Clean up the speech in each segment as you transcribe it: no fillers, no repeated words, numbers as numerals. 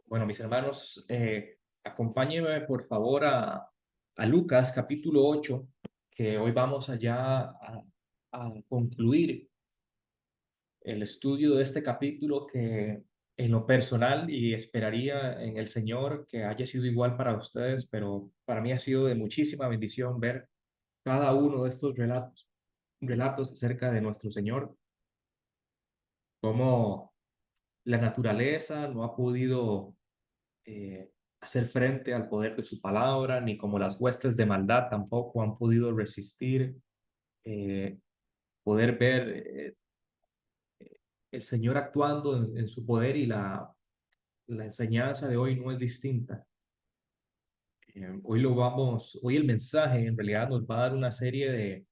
Bueno, mis hermanos, acompáñenme por favor a Lucas capítulo 8, que hoy vamos allá a concluir el estudio de este capítulo que en lo personal y esperaría en el Señor que haya sido igual para ustedes, pero para mí ha sido de muchísima bendición ver cada uno de estos relatos acerca de nuestro Señor, cómo la naturaleza no ha podido eh, hacer frente al poder de su palabra, ni como las huestes de maldad tampoco han podido resistir, eh, poder ver el Señor actuando en su poder y la enseñanza de hoy no es distinta. Hoy el mensaje en realidad nos va a dar una serie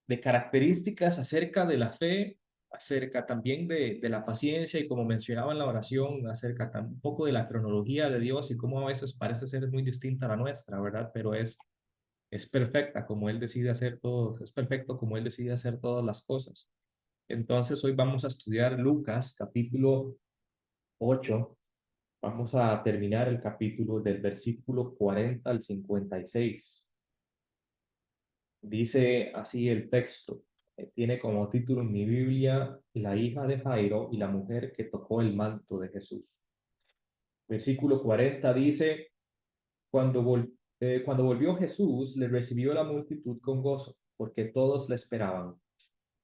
de características acerca de la fe, acerca también de la paciencia y como mencionaba en la oración, acerca un poco de la cronología de Dios y cómo a veces parece ser muy distinta a la nuestra, ¿verdad? Pero es perfecta como Él decide hacer todo, es perfecto como Él decide hacer todas las cosas. Entonces hoy vamos a estudiar Lucas capítulo 8. Vamos a terminar el capítulo del versículo 40 al 56. Dice así el texto. Tiene como título en mi Biblia La hija de Jairo y la mujer que tocó el manto de Jesús. Versículo 40 dice, cuando volvió Jesús, le recibió la multitud con gozo, porque todos le esperaban.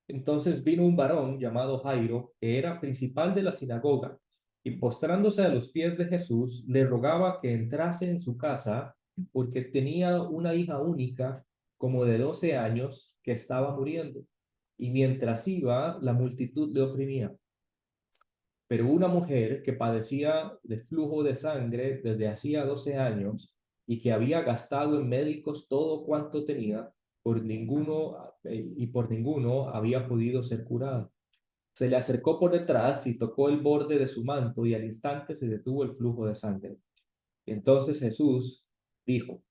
Entonces vino un varón llamado Jairo, que era principal de la sinagoga, y postrándose a los pies de Jesús, le rogaba que entrase en su casa, porque tenía una hija única, como de 12 años, que estaba muriendo. Y mientras iba, la multitud le oprimía. Pero una mujer que padecía de flujo de sangre desde hacía 12 años y que había gastado en médicos todo cuanto tenía, por ninguno había podido ser curada. Se le acercó por detrás y tocó el borde de su manto y al instante se detuvo el flujo de sangre. Entonces Jesús dijo,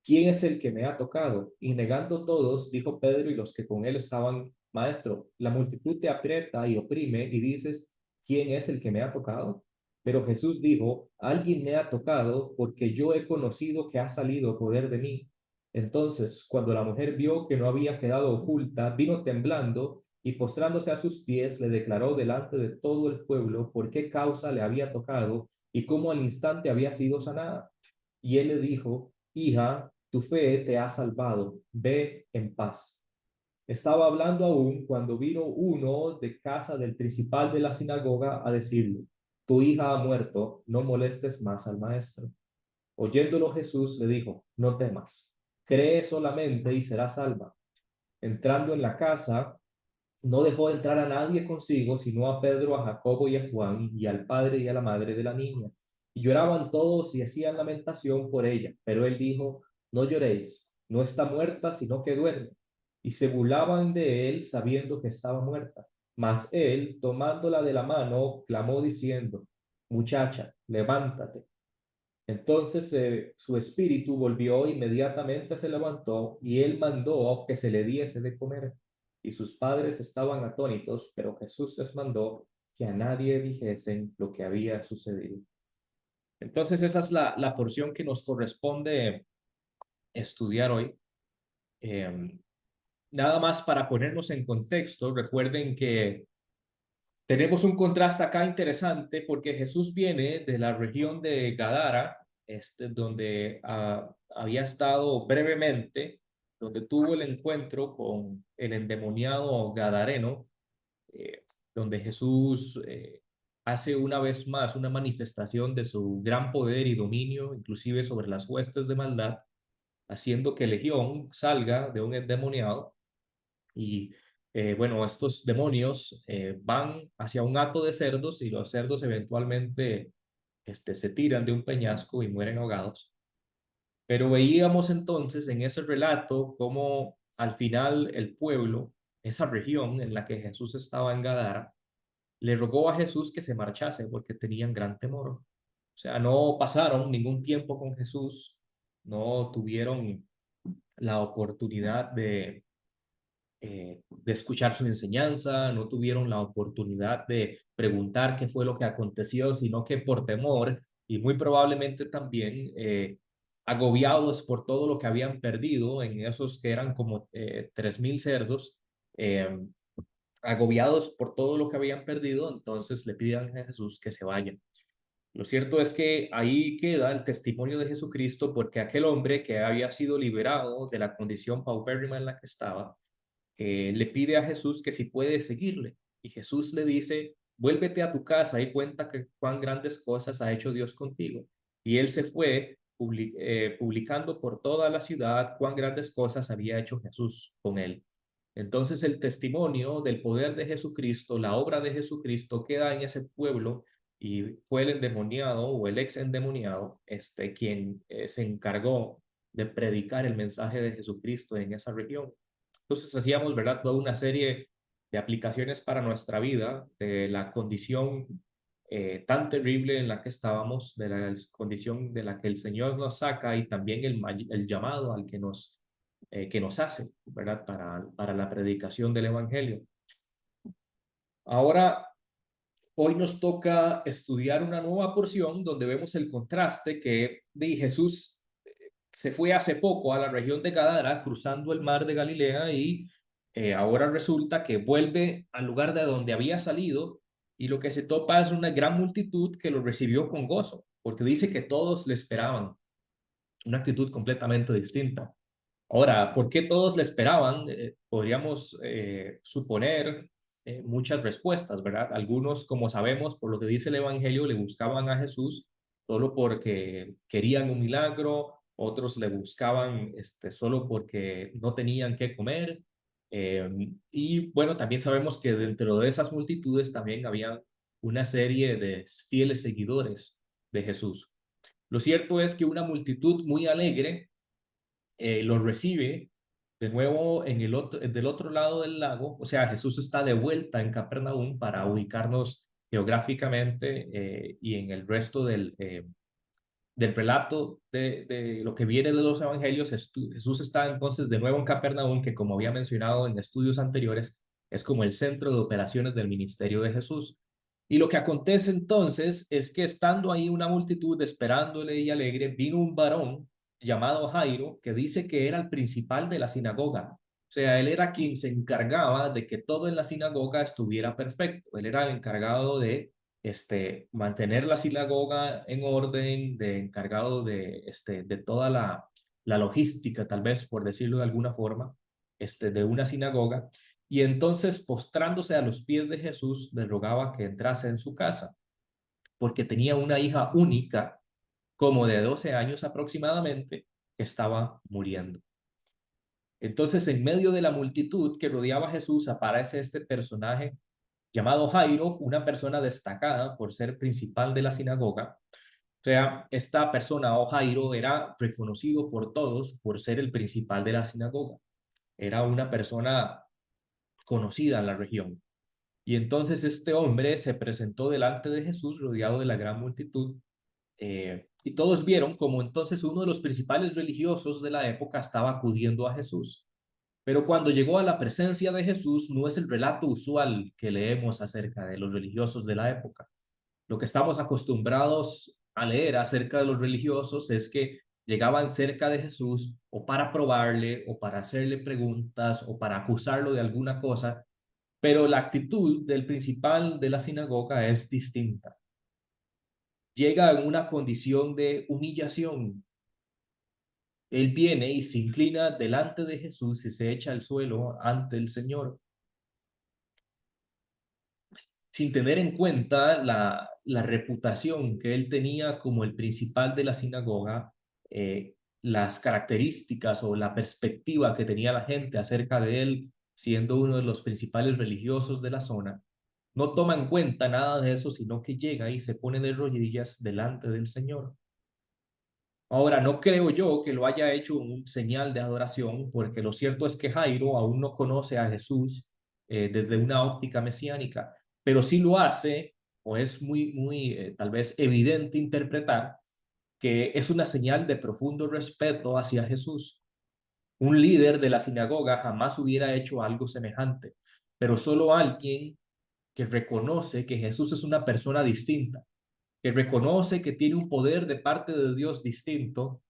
¿quién es el que me ha tocado? Y negando todos, dijo Pedro y los que con él estaban, Maestro, la multitud te aprieta y oprime y dices, ¿quién es el que me ha tocado? Pero Jesús dijo, alguien me ha tocado porque yo he conocido que ha salido poder de mí. Entonces, cuando la mujer vio que no había quedado oculta, vino temblando y postrándose a sus pies, le declaró delante de todo el pueblo por qué causa le había tocado y cómo al instante había sido sanada. Y él le dijo, hija, tu fe te ha salvado, ve en paz. Estaba hablando aún cuando vino uno de casa del principal de la sinagoga a decirle, tu hija ha muerto, no molestes más al maestro. Oyéndolo Jesús le dijo, no temas, cree solamente y serás salva. Entrando en la casa, no dejó entrar a nadie consigo, sino a Pedro, a Jacobo y a Juan, y al padre y a la madre de la niña. Y lloraban todos y hacían lamentación por ella. Pero él dijo, no lloréis, no está muerta, sino que duerme. Y se burlaban de él sabiendo que estaba muerta. Mas él, tomándola de la mano, clamó diciendo, muchacha, levántate. Entonces su espíritu volvió, inmediatamente se levantó y él mandó que se le diese de comer. Y sus padres estaban atónitos, pero Jesús les mandó que a nadie dijesen lo que había sucedido. Entonces esa es la porción que nos corresponde estudiar hoy. Eh, Nada más para ponernos en contexto, recuerden que tenemos un contraste acá interesante porque Jesús viene de la región de Gadara, donde había estado brevemente, donde tuvo el encuentro con el endemoniado Gadareno, donde Jesús hace una vez más una manifestación de su gran poder y dominio, inclusive sobre las huestes de maldad, haciendo que Legión salga de un endemoniado y bueno, estos demonios van hacia un hato de cerdos y los cerdos eventualmente se tiran de un peñasco y mueren ahogados. Pero veíamos entonces en ese relato cómo al final el pueblo, esa región en la que Jesús estaba en Gadara, le rogó a Jesús que se marchase porque tenían gran temor. O sea, no pasaron ningún tiempo con Jesús, no tuvieron la oportunidad de escuchar su enseñanza, no tuvieron la oportunidad de preguntar qué fue lo que aconteció, sino que por temor y muy probablemente también agobiados por todo lo que habían perdido en esos que eran como 3,000 cerdos, eh, agobiados por todo lo que habían perdido, entonces le piden a Jesús que se vaya. Lo cierto es que ahí queda el testimonio de Jesucristo, porque aquel hombre que había sido liberado de la condición paupérrima en la que estaba, le pide a Jesús que si puede seguirle. Y Jesús le dice, vuélvete a tu casa y cuenta que cuán grandes cosas ha hecho Dios contigo. Y él se fue publicando por toda la ciudad cuán grandes cosas había hecho Jesús con él. Entonces el testimonio del poder de Jesucristo, la obra de Jesucristo queda en ese pueblo, y fue el endemoniado o el ex endemoniado quien se encargó de predicar el mensaje de Jesucristo en esa región. Entonces hacíamos, ¿verdad?, toda una serie de aplicaciones para nuestra vida, de la condición tan terrible en la que estábamos, de la condición de la que el Señor nos saca, y también el llamado al que nos hace, ¿verdad?, para la predicación del Evangelio. Ahora, hoy nos toca estudiar una nueva porción donde vemos el contraste que de Jesús se fue hace poco a la región de Gadara, cruzando el mar de Galilea, y ahora resulta que vuelve al lugar de donde había salido, y lo que se topa es una gran multitud que lo recibió con gozo, porque dice que todos le esperaban, una actitud completamente distinta. Ahora, ¿por qué todos le esperaban? Podríamos suponer muchas respuestas, ¿verdad? Algunos, como sabemos, por lo que dice el Evangelio, le buscaban a Jesús solo porque querían un milagro, otros le buscaban solo porque no tenían qué comer. Y bueno, también sabemos que dentro de esas multitudes también había una serie de fieles seguidores de Jesús. Lo cierto es que una multitud muy alegre lo recibe de nuevo del otro lado del lago. O sea, Jesús está de vuelta en Capernaum para ubicarnos geográficamente, y en el resto del relato de lo que viene de los evangelios. Jesús está entonces de nuevo en Capernaum, que, como había mencionado en estudios anteriores, es como el centro de operaciones del ministerio de Jesús. Y lo que acontece entonces es que, estando ahí una multitud esperándole y alegre, vino un varón llamado Jairo, que dice que era el principal de la sinagoga. O sea, él era quien se encargaba de que todo en la sinagoga estuviera perfecto. Él era el encargado de mantener la sinagoga en orden, de encargado de toda la logística, tal vez, por decirlo de alguna forma, de una sinagoga. Y entonces, postrándose a los pies de Jesús, le rogaba que entrase en su casa, porque tenía una hija única, como de 12 años aproximadamente, que estaba muriendo. Entonces, en medio de la multitud que rodeaba a Jesús, aparece este personaje llamado Jairo, una persona destacada por ser principal de la sinagoga. O sea, esta persona, o Jairo, era reconocido por todos por ser el principal de la sinagoga. Era una persona conocida en la región. Y entonces este hombre se presentó delante de Jesús rodeado de la gran multitud, y todos vieron como entonces uno de los principales religiosos de la época estaba acudiendo a Jesús. Pero cuando llegó a la presencia de Jesús, no es el relato usual que leemos acerca de los religiosos de la época. Lo que estamos acostumbrados a leer acerca de los religiosos es que llegaban cerca de Jesús o para probarle, o para hacerle preguntas, o para acusarlo de alguna cosa, pero la actitud del principal de la sinagoga es distinta. Llega en una condición de humillación. Él viene y se inclina delante de Jesús y se echa al suelo ante el Señor, sin tener en cuenta la reputación que él tenía como el principal de la sinagoga, las características o la perspectiva que tenía la gente acerca de él, siendo uno de los principales religiosos de la zona. No toma en cuenta nada de eso, sino que llega y se pone de rodillas delante del Señor. Ahora, no creo yo que lo haya hecho un señal de adoración, porque lo cierto es que Jairo aún no conoce a Jesús desde una óptica mesiánica, pero sí lo hace, o es muy tal vez evidente interpretar, que es una señal de profundo respeto hacia Jesús. Un líder de la sinagoga jamás hubiera hecho algo semejante, pero solo alguien que reconoce que Jesús es una persona distinta, que reconoce que tiene un poder de parte de Dios distinto,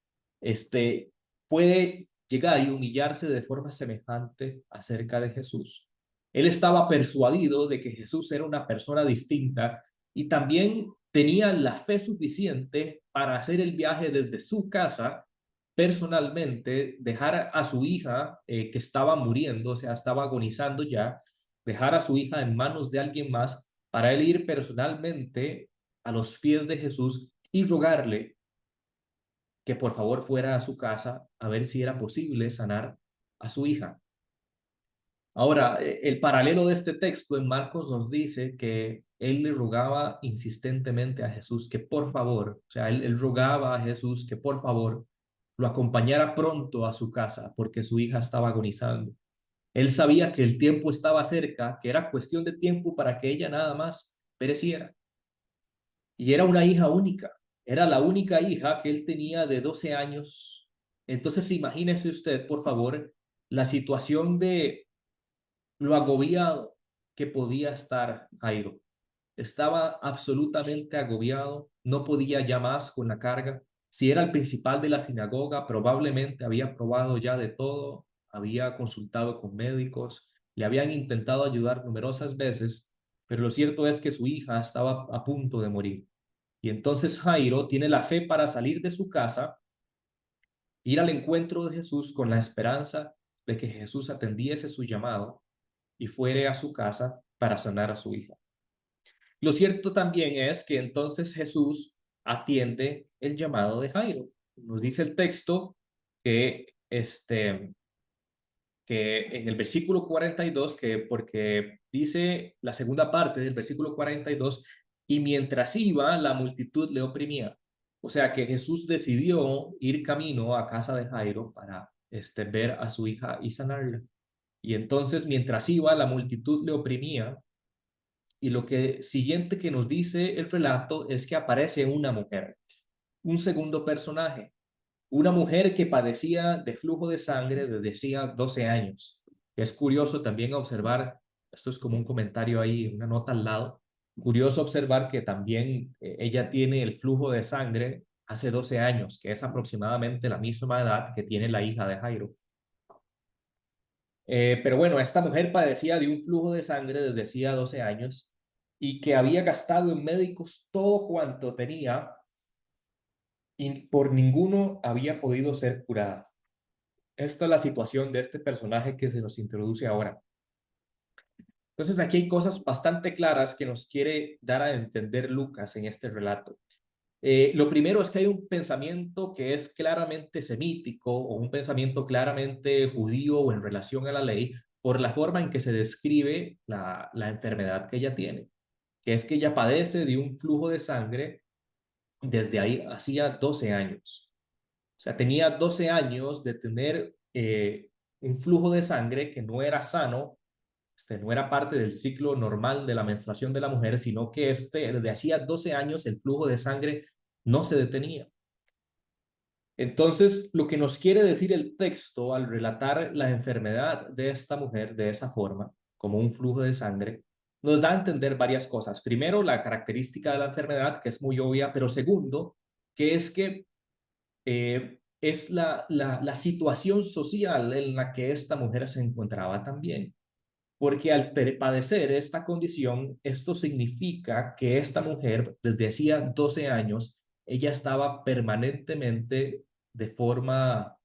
puede llegar y humillarse de forma semejante acerca de Jesús. Él estaba persuadido de que Jesús era una persona distinta y también tenía la fe suficiente para hacer el viaje desde su casa personalmente, dejar a su hija que estaba muriendo, o sea, estaba agonizando ya, dejar a su hija en manos de alguien más para él ir personalmente a los pies de Jesús y rogarle que por favor fuera a su casa a ver si era posible sanar a su hija. Ahora, el paralelo de este texto en Marcos nos dice que él le rogaba insistentemente a Jesús que por favor, o sea, él rogaba a Jesús que por favor lo acompañara pronto a su casa porque su hija estaba agonizando. Él sabía que el tiempo estaba cerca, que era cuestión de tiempo para que ella nada más pereciera. Y era una hija única, era la única hija que él tenía de 12 años. Entonces, imagínese usted, por favor, la situación de lo agobiado que podía estar Jairo. Estaba absolutamente agobiado, no podía ya más con la carga. Si era el principal de la sinagoga, probablemente había probado ya de todo, había consultado con médicos, le habían intentado ayudar numerosas veces, pero lo cierto es que su hija estaba a punto de morir. Y entonces Jairo tiene la fe para salir de su casa, ir al encuentro de Jesús con la esperanza de que Jesús atendiese su llamado y fuere a su casa para sanar a su hija. Lo cierto también es que entonces Jesús atiende el llamado de Jairo. Nos dice el texto que, que en el versículo 42, que porque dice la segunda parte del versículo 42, y mientras iba, la multitud le oprimía. O sea que Jesús decidió ir camino a casa de Jairo para ver a su hija y sanarla. Y entonces, mientras iba, la multitud le oprimía. Y lo que siguiente que nos dice el relato es que aparece una mujer, un segundo personaje, una mujer que padecía de flujo de sangre desde hacía 12 años. Es curioso también observar, esto es como un comentario ahí, una nota al lado, curioso observar que también ella tiene el flujo de sangre hace 12 años, que es aproximadamente la misma edad que tiene la hija de Jairo. Pero bueno, esta mujer padecía de un flujo de sangre desde hacía 12 años y que había gastado en médicos todo cuanto tenía y por ninguno había podido ser curada. Esta es la situación de este personaje que se nos introduce ahora. Entonces aquí hay cosas bastante claras que nos quiere dar a entender Lucas en este relato. Lo primero es que hay un pensamiento que es claramente semítico o un pensamiento claramente judío o en relación a la ley por la forma en que se describe la enfermedad que ella tiene, que es que ella padece de un flujo de sangre desde ahí hacía 12 años. O sea, tenía 12 años de tener un flujo de sangre que no era sano, no era parte del ciclo normal de la menstruación de la mujer, sino que desde hacía 12 años el flujo de sangre no se detenía. Entonces, lo que nos quiere decir el texto al relatar la enfermedad de esta mujer de esa forma, como un flujo de sangre, nos da a entender varias cosas. Primero, la característica de la enfermedad, que es muy obvia, pero segundo, que es que es la situación social en la que esta mujer se encontraba también. Porque al padecer esta condición, esto significa que esta mujer, desde hacía 12 años, ella estaba permanentemente de forma,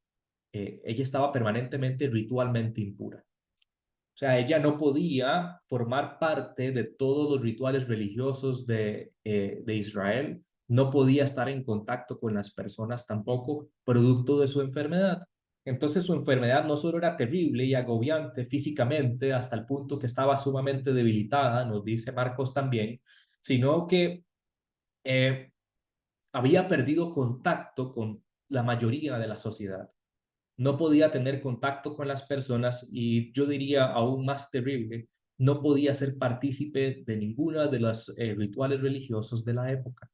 ella estaba permanentemente ritualmente impura. O sea, ella no podía formar parte de todos los rituales religiosos de Israel, no podía estar en contacto con las personas tampoco, producto de su enfermedad. Entonces su enfermedad no solo era terrible y agobiante físicamente hasta el punto que estaba sumamente debilitada, nos dice Marcos también, sino que eh, había perdido contacto con la mayoría de la sociedad. No podía tener contacto con las personas y yo diría aún más terrible, no podía ser partícipe de ninguna de los rituales religiosos de la época.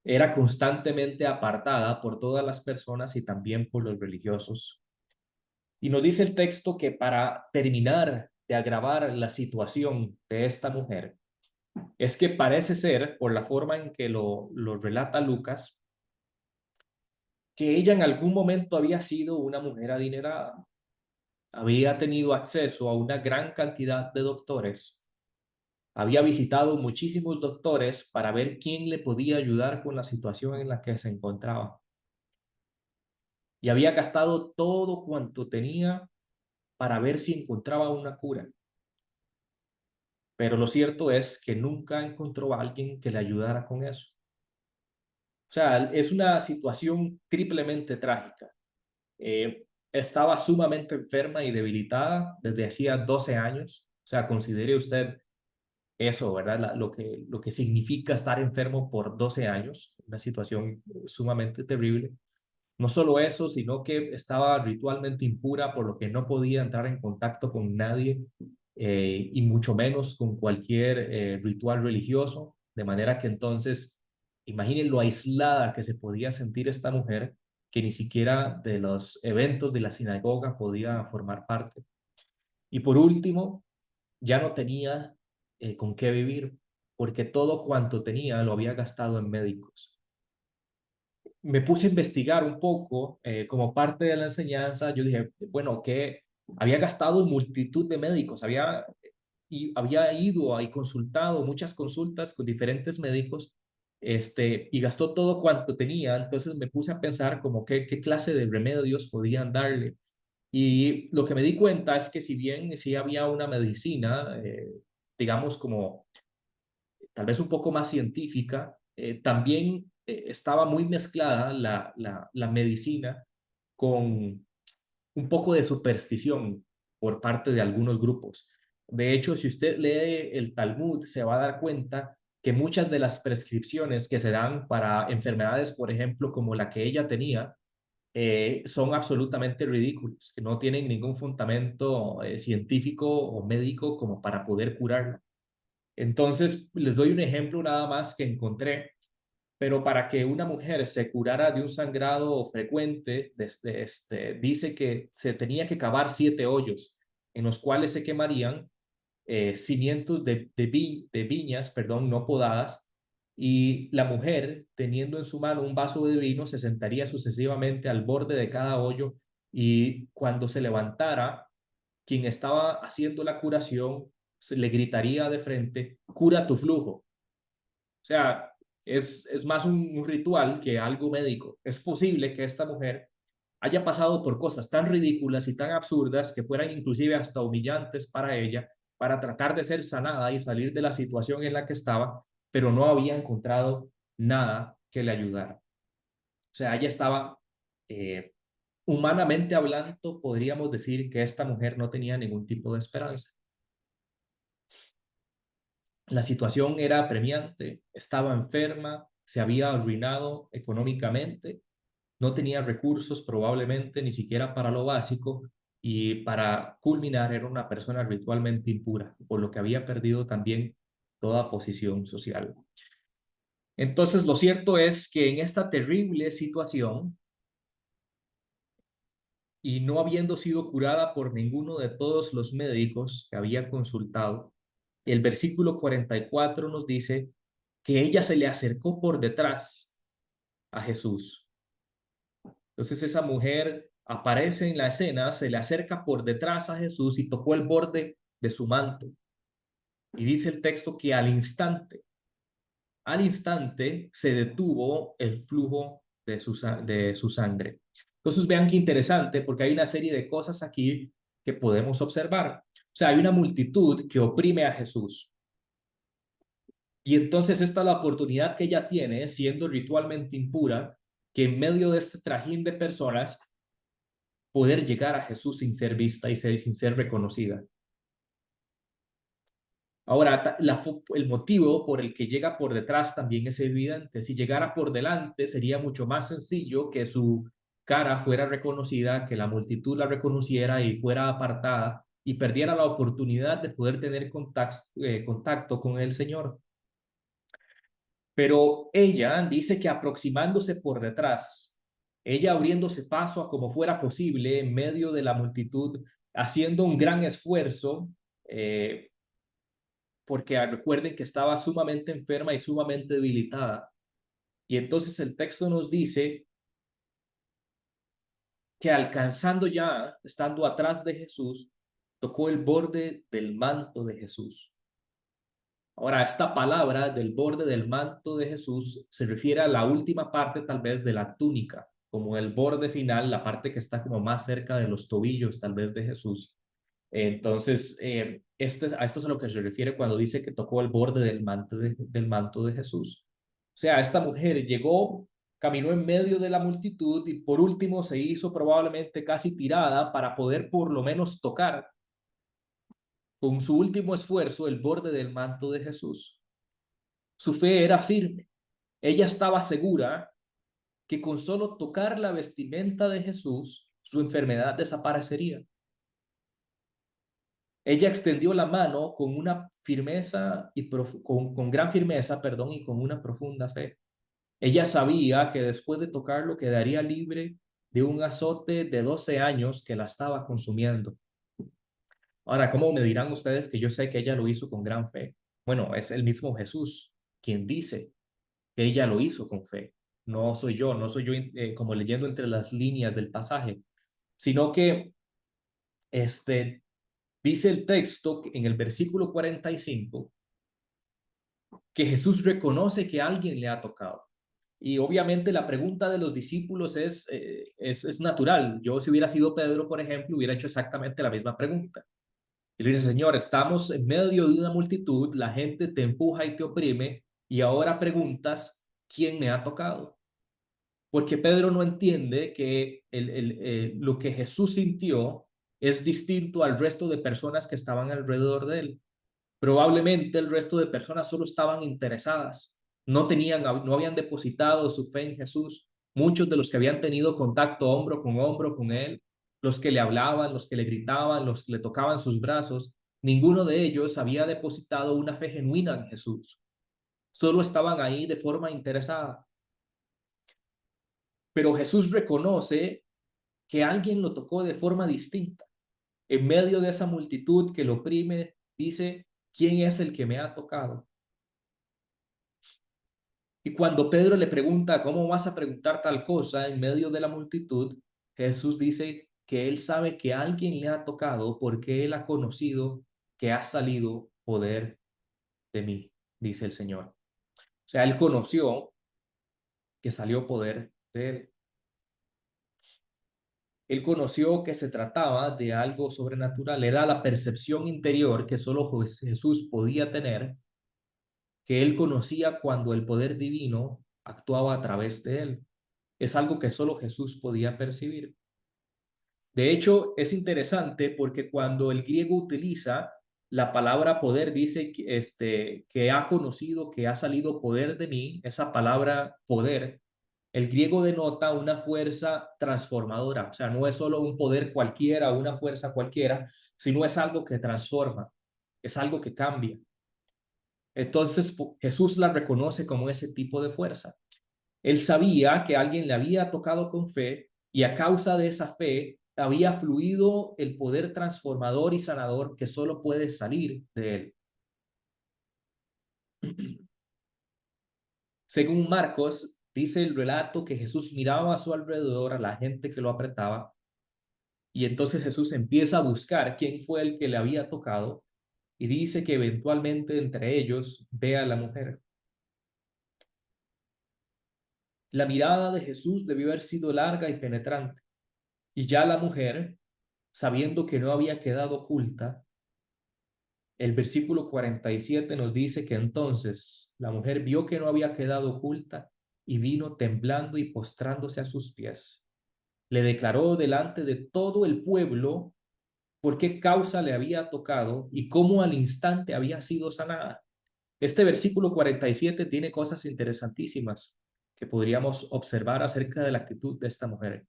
Era constantemente apartada por todas las personas y también por los religiosos. Y nos dice el texto que para terminar de agravar la situación de esta mujer, es que parece ser, por la forma en que lo relata Lucas, que ella en algún momento había sido una mujer adinerada, había tenido acceso a una gran cantidad de doctores, había visitado muchísimos doctores para ver quién le podía ayudar con la situación en la que se encontraba. Y había gastado todo cuanto tenía para ver si encontraba una cura. Pero lo cierto es que nunca encontró a alguien que le ayudara con eso. O sea, es una situación triplemente trágica. Estaba sumamente enferma y debilitada desde hacía 12 años. O sea, considere usted eso, ¿verdad? Lo que significa estar enfermo por 12 años, una situación sumamente terrible. No solo eso, sino que estaba ritualmente impura, por lo que no podía entrar en contacto con nadie, y mucho menos con cualquier ritual religioso, de manera que entonces, imaginen lo aislada que se podía sentir esta mujer, que ni siquiera de los eventos de la sinagoga podía formar parte. Y por último, ya no tenía con qué vivir, porque todo cuanto tenía lo había gastado en médicos. Me puse a investigar un poco como parte de la enseñanza. Yo dije, bueno, que había gastado en multitud de médicos, había ido y consultado muchas consultas con diferentes médicos, y gastó todo cuanto tenía. Entonces me puse a pensar como qué clase de remedios podían darle. Y lo que me di cuenta es que si bien sí había una medicina, digamos como tal vez un poco más científica, también estaba muy mezclada la medicina con un poco de superstición por parte de algunos grupos. De hecho, si usted lee el Talmud, se va a dar cuenta que muchas de las prescripciones que se dan para enfermedades, por ejemplo, como la que ella tenía, son absolutamente ridículas, que no tienen ningún fundamento científico o médico como para poder curarla. Entonces, les doy un ejemplo nada más que encontré, pero para que una mujer se curara de un sangrado frecuente, dice que se tenía que cavar 7 hoyos en los cuales se quemarían cimientos de viñas, perdón, no podadas, y la mujer, teniendo en su mano un vaso de vino, se sentaría sucesivamente al borde de cada hoyo, y cuando se levantara, quien estaba haciendo la curación le gritaría de frente, cura tu flujo. O sea, es más un ritual que algo médico. Es posible que esta mujer haya pasado por cosas tan ridículas y tan absurdas que fueran inclusive hasta humillantes para ella, para tratar de ser sanada y salir de la situación en la que estaba, pero no había encontrado nada que le ayudara. O sea, ella estaba, eh, humanamente hablando, podríamos decir que esta mujer no tenía ningún tipo de esperanza. La situación era apremiante, estaba enferma, se había arruinado económicamente, no tenía recursos probablemente ni siquiera para lo básico, y para culminar era una persona ritualmente impura, por lo que había perdido también toda posición social. Entonces, lo cierto es que en esta terrible situación, y no habiendo sido curada por ninguno de todos los médicos que había consultado, el versículo 44 nos dice que ella se le acercó por detrás a Jesús. Entonces esa mujer aparece en la escena, se le acerca por detrás a Jesús y tocó el borde de su manto. Y dice el texto que al instante se detuvo el flujo de su sangre. Entonces vean qué interesante, porque hay una serie de cosas aquí que podemos observar. O sea, hay una multitud que oprime a Jesús. Y entonces esta es la oportunidad que ella tiene, siendo ritualmente impura, que en medio de este trajín de personas, poder llegar a Jesús sin ser vista y sin ser reconocida. Ahora, el motivo por el que llega por detrás también es evidente. Si llegara por delante, sería mucho más sencillo que su cara fuera reconocida, que la multitud la reconociera y fuera apartada y perdiera la oportunidad de poder tener contacto con el Señor. Pero ella dice que aproximándose por detrás, ella abriéndose paso a como fuera posible en medio de la multitud, haciendo un gran esfuerzo, porque recuerden que estaba sumamente enferma y sumamente debilitada. Y entonces el texto nos dice que alcanzando ya, estando atrás de Jesús, tocó el borde del manto de Jesús. Ahora, esta palabra del borde del manto de Jesús se refiere a la última parte tal vez de la túnica, como el borde final, la parte que está como más cerca de los tobillos tal vez de Jesús. Entonces, a esto es a lo que se refiere cuando dice que tocó el borde del manto de Jesús. O sea, esta mujer llegó, caminó en medio de la multitud y por último se hizo probablemente casi tirada para poder por lo menos tocar con su último esfuerzo el borde del manto de Jesús. Su fe era firme. Ella estaba segura que con solo tocar la vestimenta de Jesús, su enfermedad desaparecería. Ella extendió la mano con una firmeza y con gran firmeza, perdón, y con una profunda fe. Ella sabía que después de tocarlo quedaría libre de un azote de 12 años que la estaba consumiendo. Ahora, ¿cómo me dirán ustedes que yo sé que ella lo hizo con gran fe? Bueno, es el mismo Jesús quien dice que ella lo hizo con fe. No soy yo como leyendo entre las líneas del pasaje, sino que este, dice el texto en el versículo 45 que Jesús reconoce que alguien le ha tocado. Y obviamente la pregunta de los discípulos es natural. Yo si hubiera sido Pedro, por ejemplo, hubiera hecho exactamente la misma pregunta. Y le dice, Señor, estamos en medio de una multitud, la gente te empuja y te oprime, y ahora preguntas, ¿quién me ha tocado? Porque Pedro no entiende que lo que Jesús sintió es distinto al resto de personas que estaban alrededor de él. Probablemente el resto de personas solo estaban interesadas, no habían depositado su fe en Jesús. Muchos de los que habían tenido contacto hombro con él, los que le hablaban, los que le gritaban, los que le tocaban sus brazos, ninguno de ellos había depositado una fe genuina en Jesús. Solo estaban ahí de forma interesada. Pero Jesús reconoce que alguien lo tocó de forma distinta. En medio de esa multitud que lo oprime, dice, ¿quién es el que me ha tocado? Y cuando Pedro le pregunta, ¿cómo vas a preguntar tal cosa en medio de la multitud? Jesús dice que él sabe que alguien le ha tocado porque él ha conocido que ha salido poder de mí, dice el Señor. O sea, él conoció que salió poder de él. Él conoció que se trataba de algo sobrenatural. Era la percepción interior que solo Jesús podía tener, que él conocía cuando el poder divino actuaba a través de él. Es algo que solo Jesús podía percibir. De hecho, es interesante porque cuando el griego utiliza la palabra poder, dice que ha conocido, que ha salido poder de mí, esa palabra poder, el griego denota una fuerza transformadora. O sea, no es solo un poder cualquiera, una fuerza cualquiera, sino es algo que transforma, es algo que cambia. Entonces, Jesús la reconoce como ese tipo de fuerza. Él sabía que alguien le había tocado con fe y a causa de esa fe había fluido el poder transformador y sanador que solo puede salir de él. Según Marcos, dice el relato que Jesús miraba a su alrededor a la gente que lo apretaba y entonces Jesús empieza a buscar quién fue el que le había tocado y dice que eventualmente entre ellos ve a la mujer. La mirada de Jesús debió haber sido larga y penetrante y ya la mujer, sabiendo que no había quedado oculta, el versículo 47 nos dice que entonces la mujer vio que no había quedado oculta y vino temblando y postrándose a sus pies. Le declaró delante de todo el pueblo por qué causa le había tocado y cómo al instante había sido sanada. Este versículo 47 tiene cosas interesantísimas que podríamos observar acerca de la actitud de esta mujer.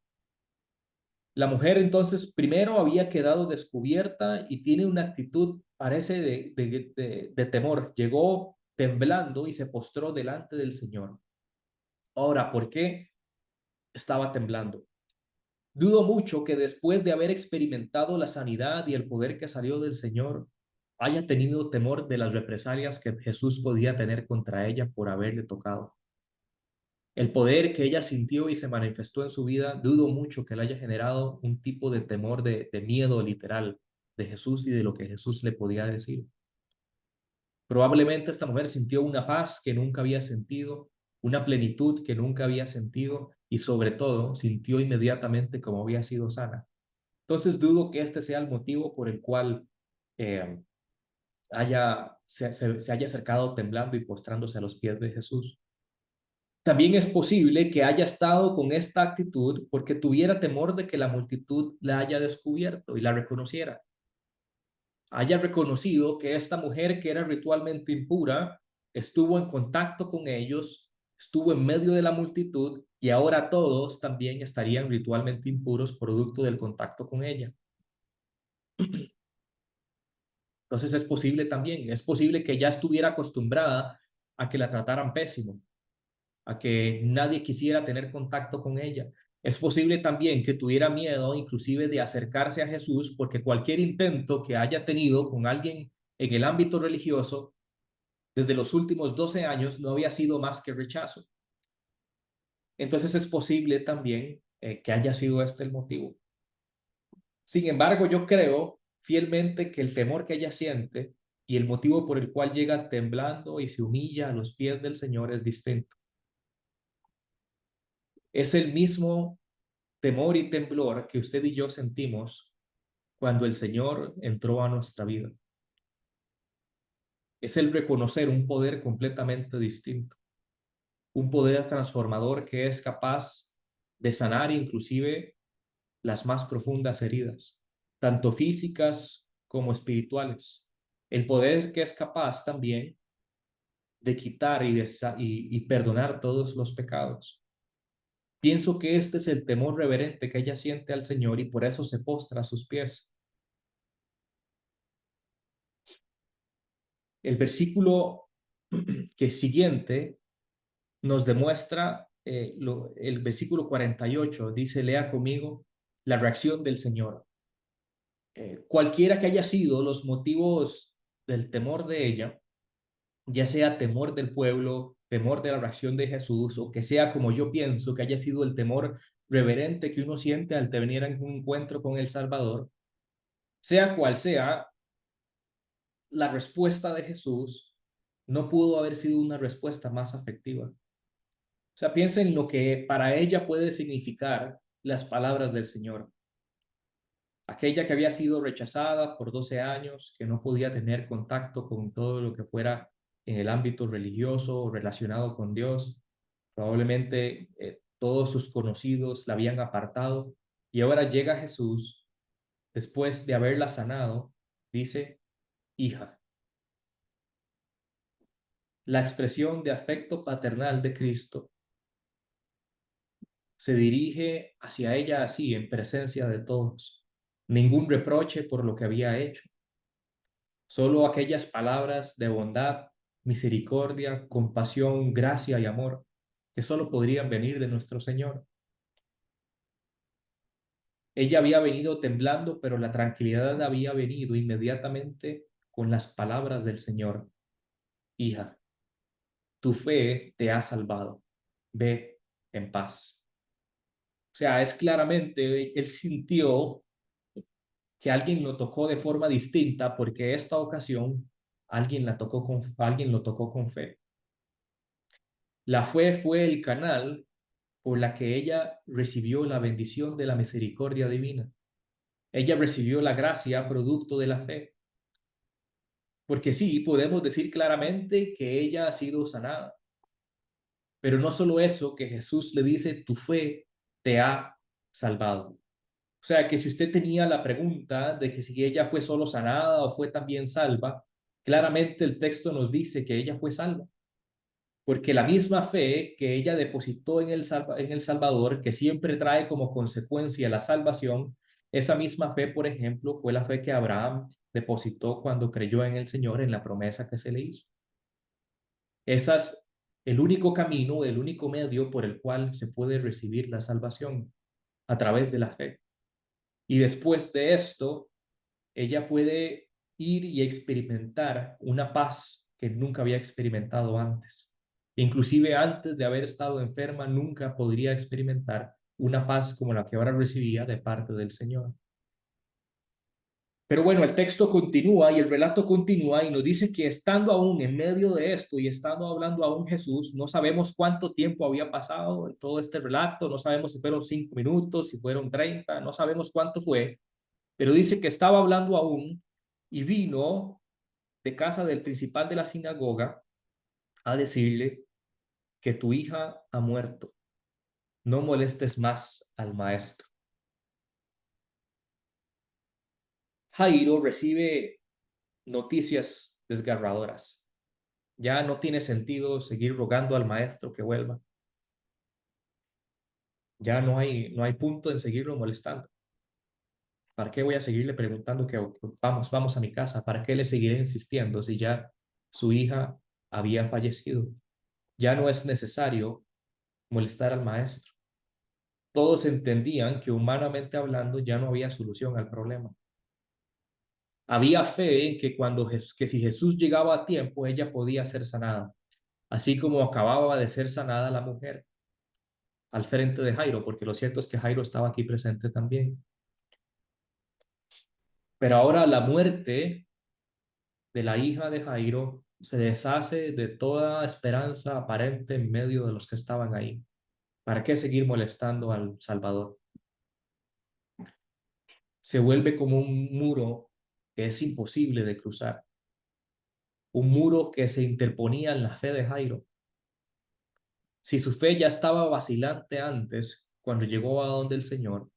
La mujer entonces primero había quedado descubierta y tiene una actitud, parece, de temor. Llegó temblando y se postró delante del Señor. Ahora, ¿por qué estaba temblando? Dudo mucho que después de haber experimentado la sanidad y el poder que salió del Señor, haya tenido temor de las represalias que Jesús podía tener contra ella por haberle tocado. El poder que ella sintió y se manifestó en su vida, dudo mucho que le haya generado un tipo de temor, de miedo literal de Jesús y de lo que Jesús le podía decir. Probablemente esta mujer sintió una paz que nunca había sentido, una plenitud que nunca había sentido y sobre todo sintió inmediatamente como había sido sana. Entonces dudo que este sea el motivo por el cual eh, se haya acercado temblando y postrándose a los pies de Jesús. También es posible que haya estado con esta actitud porque tuviera temor de que la multitud la haya descubierto y la reconociera. Haya reconocido que esta mujer que era ritualmente impura estuvo en contacto con ellos, estuvo en medio de la multitud y ahora todos también estarían ritualmente impuros producto del contacto con ella. Entonces es posible que ya estuviera acostumbrada a que la trataran pésimo, a que nadie quisiera tener contacto con ella. Es posible también que tuviera miedo inclusive de acercarse a Jesús porque cualquier intento que haya tenido con alguien en el ámbito religioso desde los últimos 12 años no había sido más que rechazo. Entonces es posible también que haya sido este el motivo. Sin embargo, yo creo fielmente que el temor que ella siente y el motivo por el cual llega temblando y se humilla a los pies del Señor es distinto. Es el mismo temor y temblor que usted y yo sentimos cuando el Señor entró a nuestra vida. Es el reconocer un poder completamente distinto, un poder transformador que es capaz de sanar inclusive las más profundas heridas, tanto físicas como espirituales. El poder que es capaz también de quitar y perdonar todos los pecados. Pienso que este es el temor reverente que ella siente al Señor y por eso se postra a sus pies. El versículo que siguiente nos demuestra, el versículo 48 dice, lea conmigo la reacción del Señor. Cualquiera que haya sido los motivos del temor de ella, ya sea temor del pueblo, temor de la reacción de Jesús, o que sea como yo pienso que haya sido el temor reverente que uno siente al tener un encuentro con el Salvador, sea cual sea, la respuesta de Jesús no pudo haber sido una respuesta más afectiva. O sea, piensa en lo que para ella puede significar las palabras del Señor. Aquella que había sido rechazada por 12 años, que no podía tener contacto con todo lo que fuera en el ámbito religioso o relacionado con Dios. Probablemente todos sus conocidos la habían apartado y ahora llega Jesús después de haberla sanado, dice, hija. La expresión de afecto paternal de Cristo se dirige hacia ella así, en presencia de todos. Ningún reproche por lo que había hecho. Solo aquellas palabras de bondad, misericordia, compasión, gracia y amor que solo podrían venir de nuestro Señor. Ella había venido temblando, pero la tranquilidad había venido inmediatamente con las palabras del Señor. Hija, tu fe te ha salvado. Ve en paz. O sea, es claramente, él sintió que alguien lo tocó de forma distinta porque esta ocasión alguien lo tocó con fe. La fe fue el canal por la que ella recibió la bendición de la misericordia divina. Ella recibió la gracia producto de la fe. Porque sí, podemos decir claramente que ella ha sido sanada. Pero no solo eso, que Jesús le dice, tu fe te ha salvado. O sea, que si usted tenía la pregunta de que si ella fue solo sanada o fue también salva, claramente el texto nos dice que ella fue salva. Porque la misma fe que ella depositó en el Salvador, que siempre trae como consecuencia la salvación, esa misma fe, por ejemplo, fue la fe que Abraham depositó cuando creyó en el Señor en la promesa que se le hizo. Ese es el único camino, el único medio por el cual se puede recibir la salvación, a través de la fe. Y después de esto, ella puede ir y experimentar una paz que nunca había experimentado antes. Inclusive antes de haber estado enferma, nunca podría experimentar una paz como la que ahora recibía de parte del Señor. Pero bueno, el texto continúa y el relato continúa y nos dice que estando aún en medio de esto y estando hablando aún Jesús, no sabemos cuánto tiempo había pasado en todo este relato, no sabemos si fueron 5 minutos, si fueron 30, no sabemos cuánto fue, pero dice que estaba hablando aún y vino de casa del principal de la sinagoga a decirle que tu hija ha muerto, no molestes más al maestro. Jairo recibe noticias desgarradoras. Ya no tiene sentido seguir rogando al maestro que vuelva. Ya no hay punto en seguirlo molestando. ¿Para qué voy a seguirle preguntando que vamos a mi casa? ¿Para qué le seguiré insistiendo si ya su hija había fallecido? Ya no es necesario molestar al maestro. Todos entendían que humanamente hablando ya no había solución al problema. Había fe en que que si Jesús llegaba a tiempo, ella podía ser sanada, así como acababa de ser sanada la mujer al frente de Jairo, porque lo cierto es que Jairo estaba aquí presente también. Pero ahora la muerte de la hija de Jairo se deshace de toda esperanza aparente en medio de los que estaban ahí. ¿Para qué seguir molestando al Salvador? Se vuelve como un muro que es imposible de cruzar, un muro que se interponía en la fe de Jairo. Si su fe ya estaba vacilante antes, cuando llegó a donde el Señor,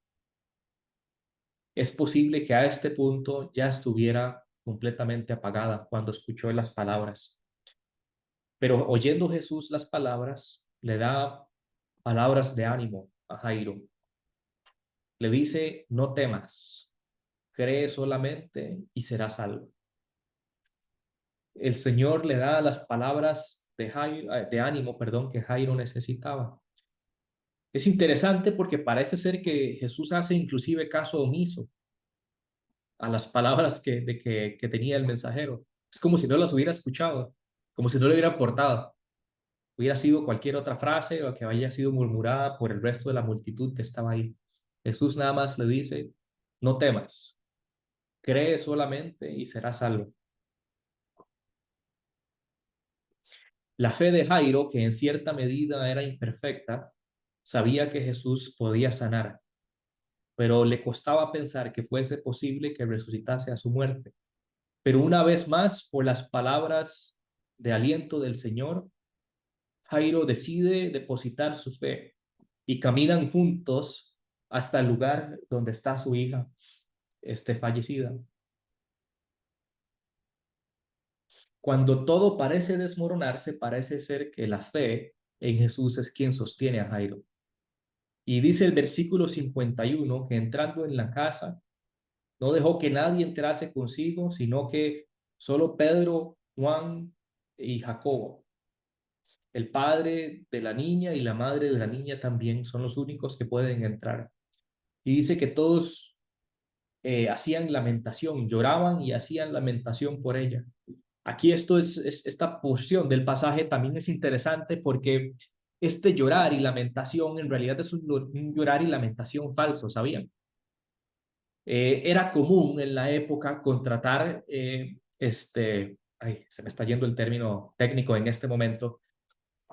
es posible que a este punto ya estuviera completamente apagada cuando escuchó las palabras. Pero oyendo Jesús las palabras, le da palabras de ánimo a Jairo. Le dice, no temas, cree solamente y serás salvo. El Señor le da las palabras de ánimo, perdón, que Jairo necesitaba. Es interesante porque parece ser que Jesús hace inclusive caso omiso a las palabras que tenía el mensajero. Es como si no las hubiera escuchado, como si no le hubiera aportado. Hubiera sido cualquier otra frase o que haya sido murmurada por el resto de la multitud que estaba ahí. Jesús nada más le dice, no temas, cree solamente y serás salvo. La fe de Jairo, que en cierta medida era imperfecta, sabía que Jesús podía sanar, pero le costaba pensar que fuese posible que resucitase a su muerte. Pero una vez más, por las palabras de aliento del Señor, Jairo decide depositar su fe y caminan juntos hasta el lugar donde está su hija, fallecida. Cuando todo parece desmoronarse, parece ser que la fe en Jesús es quien sostiene a Jairo. Y dice el versículo 51 que entrando en la casa, no dejó que nadie entrase consigo, sino que solo Pedro, Juan y Jacobo. El padre de la niña y la madre de la niña también son los únicos que pueden entrar. Y dice que todos hacían lamentación, lloraban y hacían lamentación por ella. Aquí esta porción del pasaje también es interesante porque este llorar y lamentación en realidad es un llorar y lamentación falso, ¿sabían? Era común en la época contratar, se me está yendo el término técnico en este momento,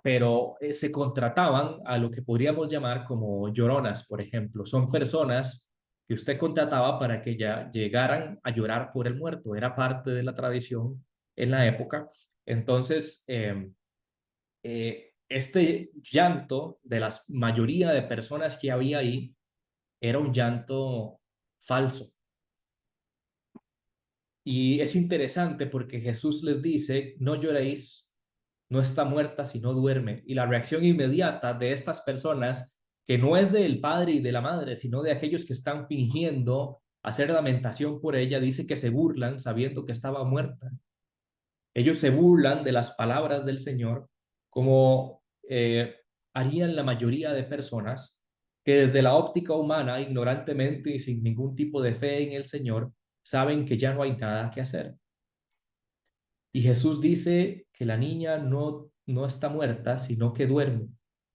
pero se contrataban a lo que podríamos llamar como lloronas, por ejemplo. Son personas que usted contrataba para que ya llegaran a llorar por el muerto. Era parte de la tradición en la época. Entonces, este llanto de la mayoría de personas que había ahí era un llanto falso. Y es interesante porque Jesús les dice, no lloréis, no está muerta, sino duerme. Y la reacción inmediata de estas personas, que no es del padre y de la madre, sino de aquellos que están fingiendo hacer lamentación por ella, dice que se burlan sabiendo que estaba muerta. Ellos se burlan de las palabras del Señor, como harían la mayoría de personas que desde la óptica humana, ignorantemente y sin ningún tipo de fe en el Señor, saben que ya no hay nada que hacer. Y Jesús dice que la niña no está muerta, sino que duerme.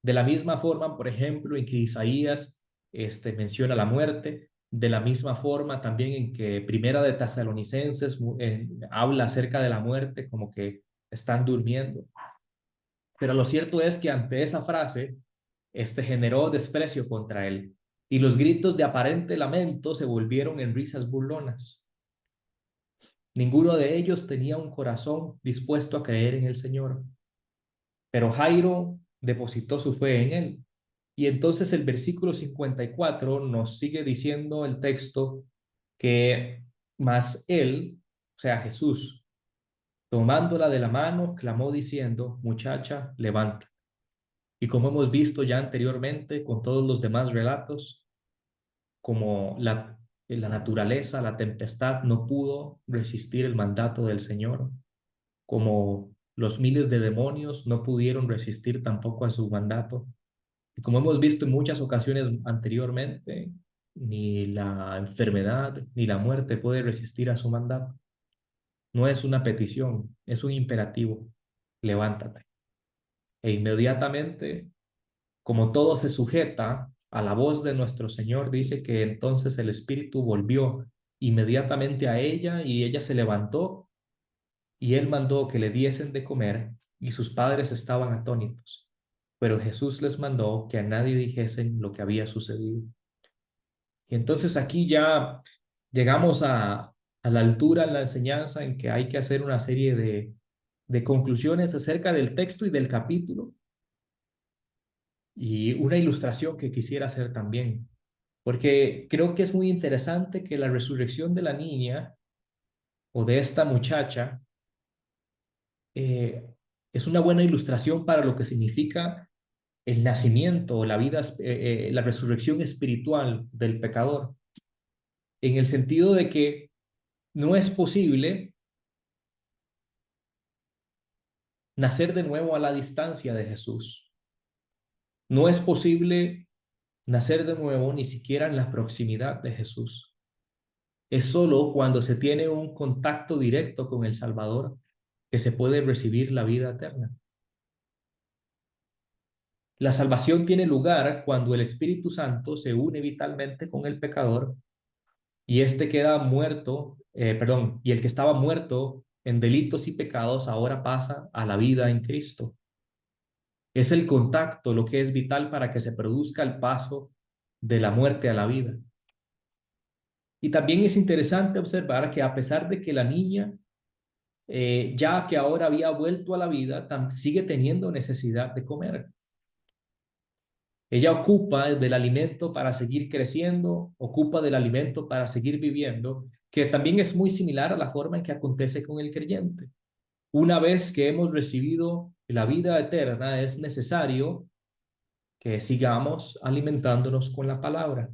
De la misma forma, por ejemplo, en que Isaías menciona la muerte, de la misma forma también en que Primera de Tesalonicenses habla acerca de la muerte como que están durmiendo. Pero lo cierto es que ante esa frase, generó desprecio contra él, y los gritos de aparente lamento se volvieron en risas burlonas. Ninguno de ellos tenía un corazón dispuesto a creer en el Señor, pero Jairo depositó su fe en él. Y entonces el versículo 54 nos sigue diciendo el texto que más él, o sea, Jesús, tomándola de la mano, clamó diciendo, muchacha, levanta. Y como hemos visto ya anteriormente con todos los demás relatos, como la naturaleza, la tempestad no pudo resistir el mandato del Señor, como los miles de demonios no pudieron resistir tampoco a su mandato. Y como hemos visto en muchas ocasiones anteriormente, ni la enfermedad ni la muerte puede resistir a su mandato. No es una petición, es un imperativo. Levántate. E inmediatamente, como todo se sujeta a la voz de nuestro Señor, dice que entonces el espíritu volvió inmediatamente a ella y ella se levantó y él mandó que le diesen de comer y sus padres estaban atónitos. Pero Jesús les mandó que a nadie dijesen lo que había sucedido. Y entonces aquí ya llegamos a la altura en la enseñanza en que hay que hacer una serie de conclusiones acerca del texto y del capítulo y una ilustración que quisiera hacer también, porque creo que es muy interesante que la resurrección de la niña o de esta muchacha eh, es una buena ilustración para lo que significa el nacimiento, la vida, la resurrección espiritual del pecador, en el sentido de que no es posible nacer de nuevo a la distancia de Jesús. No es posible nacer de nuevo ni siquiera en la proximidad de Jesús. Es solo cuando se tiene un contacto directo con el Salvador que se puede recibir la vida eterna. La salvación tiene lugar cuando el Espíritu Santo se une vitalmente con el pecador y éste queda muerto, y el que estaba muerto en delitos y pecados ahora pasa a la vida en Cristo. Es el contacto lo que es vital para que se produzca el paso de la muerte a la vida. Y también es interesante observar que a pesar de que la niña, ya que ahora había vuelto a la vida, sigue teniendo necesidad de comer. Ella ocupa del alimento para seguir creciendo, ocupa del alimento para seguir viviendo, que también es muy similar a la forma en que acontece con el creyente. Una vez que hemos recibido la vida eterna, es necesario que sigamos alimentándonos con la palabra.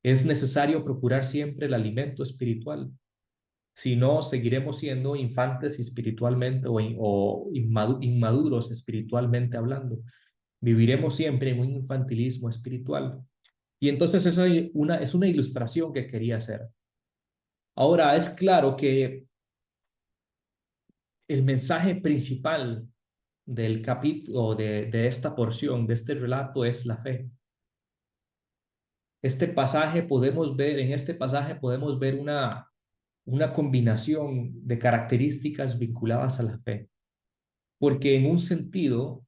Es necesario procurar siempre el alimento espiritual. Si no, seguiremos siendo infantes espiritualmente o inmaduros espiritualmente hablando. Viviremos siempre en un infantilismo espiritual. Y entonces esa es una ilustración que quería hacer. Ahora, es claro que el mensaje principal del capítulo, de esta porción, de este relato, es la fe. En este pasaje podemos ver una combinación de características vinculadas a la fe. Porque en un sentido,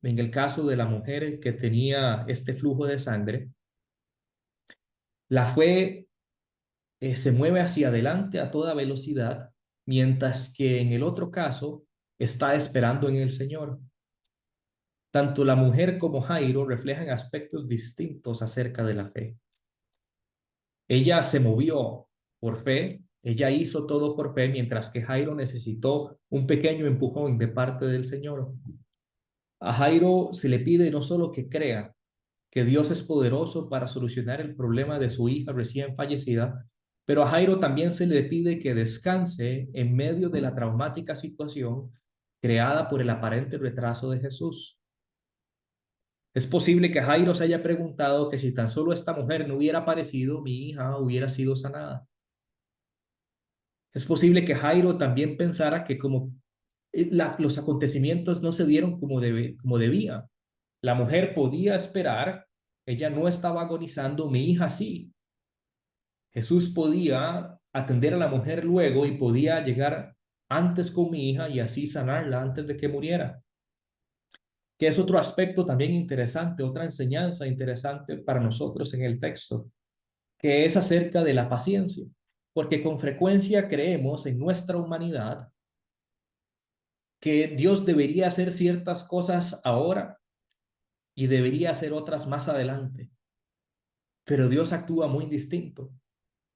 en el caso de la mujer que tenía este flujo de sangre, la fe se mueve hacia adelante a toda velocidad, mientras que en el otro caso está esperando en el Señor. Tanto la mujer como Jairo reflejan aspectos distintos acerca de la fe. Ella se movió por fe, ella hizo todo por fe, mientras que Jairo necesitó un pequeño empujón de parte del Señor. A Jairo se le pide no solo que crea que Dios es poderoso para solucionar el problema de su hija recién fallecida, pero a Jairo también se le pide que descanse en medio de la traumática situación creada por el aparente retraso de Jesús. Es posible que Jairo se haya preguntado que si tan solo esta mujer no hubiera aparecido, mi hija hubiera sido sanada. Es posible que Jairo también pensara que como los acontecimientos no se dieron como debía. La mujer podía esperar, ella no estaba agonizando, mi hija sí. Jesús podía atender a la mujer luego y podía llegar antes con mi hija y así sanarla antes de que muriera. Que es otro aspecto también interesante, otra enseñanza interesante para nosotros en el texto, que es acerca de la paciencia, porque con frecuencia creemos en nuestra humanidad que Dios debería hacer ciertas cosas ahora y debería hacer otras más adelante, pero Dios actúa muy distinto.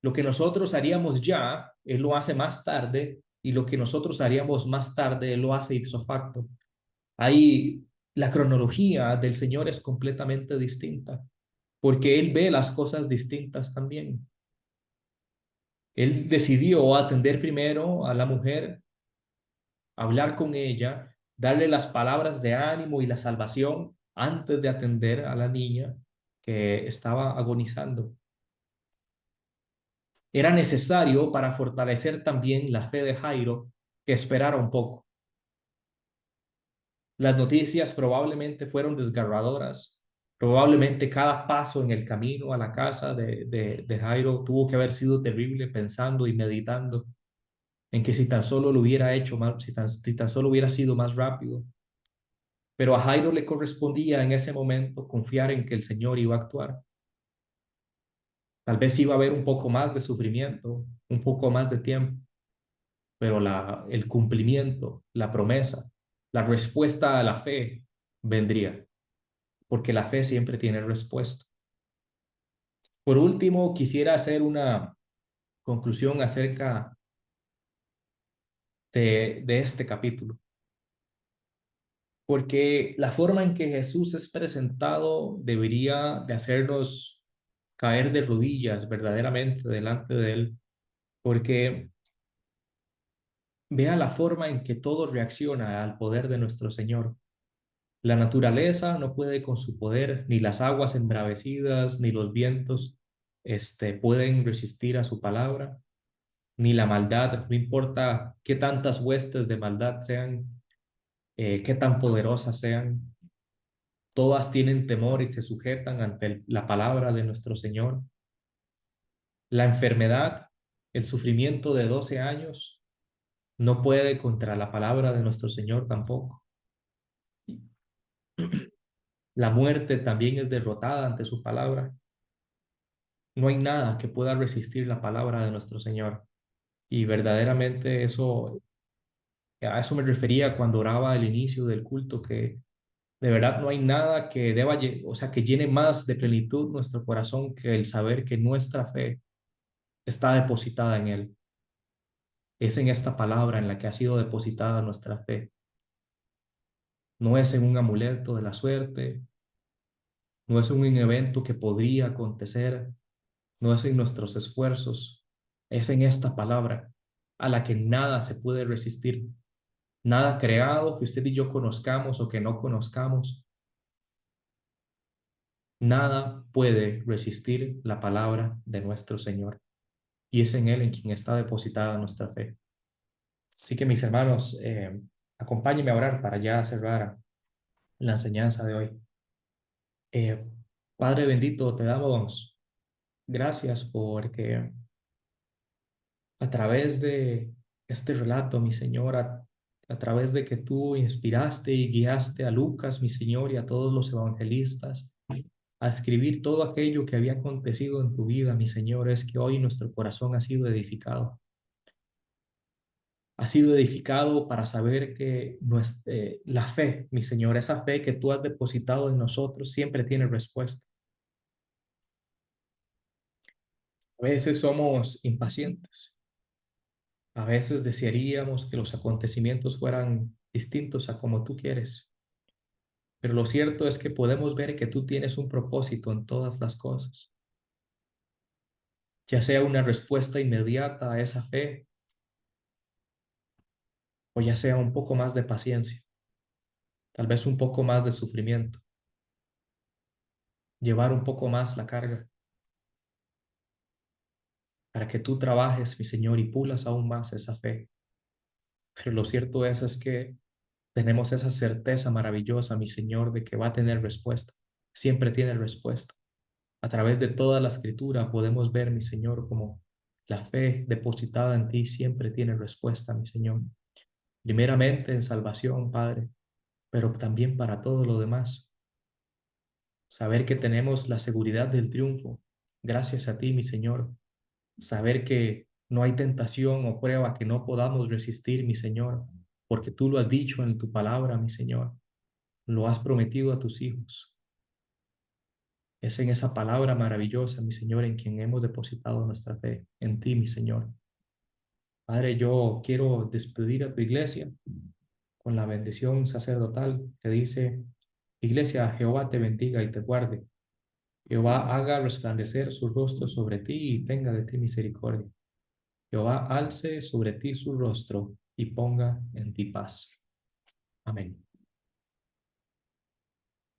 Lo que nosotros haríamos ya, Él lo hace más tarde, y lo que nosotros haríamos más tarde, Él lo hace ipso facto. Ahí la cronología del Señor es completamente distinta, porque Él ve las cosas distintas también. Él decidió atender primero a la mujer, hablar con ella, darle las palabras de ánimo y la salvación antes de atender a la niña que estaba agonizando. Era necesario para fortalecer también la fe de Jairo que esperara un poco. Las noticias probablemente fueron desgarradoras. Probablemente cada paso en el camino a la casa de Jairo tuvo que haber sido terrible, pensando y meditando en que si tan solo lo hubiera hecho más, si tan solo hubiera sido más rápido. Pero a Jairo le correspondía en ese momento confiar en que el Señor iba a actuar. Tal vez iba a haber un poco más de sufrimiento, un poco más de tiempo, pero el cumplimiento, la promesa, la respuesta a la fe vendría, porque la fe siempre tiene respuesta. Por último, quisiera hacer una conclusión acerca de este capítulo, porque la forma en que Jesús es presentado debería de hacernos caer de rodillas verdaderamente delante de Él, porque vea la forma en que todo reacciona al poder de nuestro Señor. La naturaleza no puede con su poder, ni las aguas embravecidas, ni los vientos, pueden resistir a su palabra, ni la maldad, no importa qué tantas huestes de maldad sean, qué tan poderosas sean, todas tienen temor y se sujetan ante la palabra de nuestro Señor. La enfermedad, el sufrimiento de 12 años, no puede contra la palabra de nuestro Señor tampoco. La muerte también es derrotada ante su palabra. No hay nada que pueda resistir la palabra de nuestro Señor. Y verdaderamente a eso me refería cuando oraba al inicio del culto, que de verdad no hay nada que o sea, que llene más de plenitud nuestro corazón que el saber que nuestra fe está depositada en Él. Es en esta palabra en la que ha sido depositada nuestra fe. No es en un amuleto de la suerte, no es en un evento que podría acontecer, no es en nuestros esfuerzos, es en esta palabra a la que nada se puede resistir, nada creado que usted y yo conozcamos o que no conozcamos, nada puede resistir la palabra de nuestro Señor y es en Él en quien está depositada nuestra fe. Así que mis hermanos, acompáñenme a orar para ya cerrar la enseñanza de hoy. Eh, Padre bendito, te damos gracias porque a través de este relato, mi Señor, a través de que tú inspiraste y guiaste a Lucas, mi Señor, y a todos los evangelistas a escribir todo aquello que había acontecido en tu vida, mi Señor, es que hoy nuestro corazón ha sido edificado. Ha sido edificado para saber que la fe, mi Señor, esa fe que tú has depositado en nosotros siempre tiene respuesta. A veces somos impacientes. A veces desearíamos que los acontecimientos fueran distintos a como tú quieres, pero lo cierto es que podemos ver que tú tienes un propósito en todas las cosas, ya sea una respuesta inmediata a esa fe o ya sea un poco más de paciencia, tal vez un poco más de sufrimiento, llevar un poco más la carga. para que tú trabajes, mi Señor, y pulas aún más esa fe. Pero lo cierto es que tenemos esa certeza maravillosa, mi Señor, de que va a tener respuesta. Siempre tiene respuesta. A través de toda la escritura podemos ver, mi Señor, como la fe depositada en ti siempre tiene respuesta, mi Señor. Primeramente en salvación, Padre, pero también para todo lo demás. Saber que tenemos la seguridad del triunfo, gracias a ti, mi Señor. Saber que no hay tentación o prueba que no podamos resistir, mi Señor, porque tú lo has dicho en tu palabra, mi Señor. Lo has prometido a tus hijos. Es en esa palabra maravillosa, mi Señor, en quien hemos depositado nuestra fe, en ti, mi Señor. Padre, yo quiero despedir a tu iglesia con la bendición sacerdotal que dice: Iglesia, Jehová te bendiga y te guarde. Jehová haga resplandecer su rostro sobre ti y tenga de ti misericordia. Jehová alce sobre ti su rostro y ponga en ti paz. Amén.